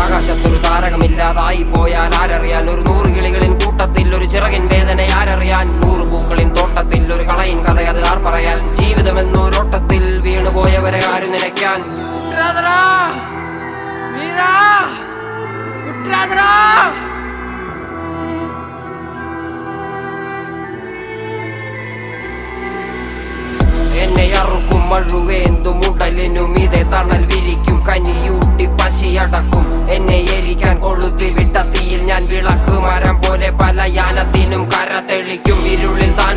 ആകാശത്തൊരു താരകമില്ലാതായി പോയാൽ ആരറിയാൻ? ഒരു 100 കിളികളിൻ കൂട്ടത്തിൽ ഒരു ചിറകിൻ വേദന ആരറിയാൻ? 100 പൂക്കളിൻ തോട്ടത്തിൽ ഒരു കളയിൻ കഥ അത് ആർ പറയാൻ? ജീവിതമെന്നൊരോട്ടത്തിൽ വീണുപോയവരെ ആര് നിലയ്ക്കാൻ? എന്നെ അറുക്കും മഴുവേന്തും ഉടലിനും ഇതേ തണൽ വിരിക്കും, കനിയൂട്ടി പശിയടക്കും. എന്നെ എരിക്കാൻ കൊളുത്തി വിട്ട തീയിൽ ഞാൻ വിളക്ക് മരം പോലെ പല യാനത്തിനും കര തെളിക്കും. ഇരുളിൽ താൻ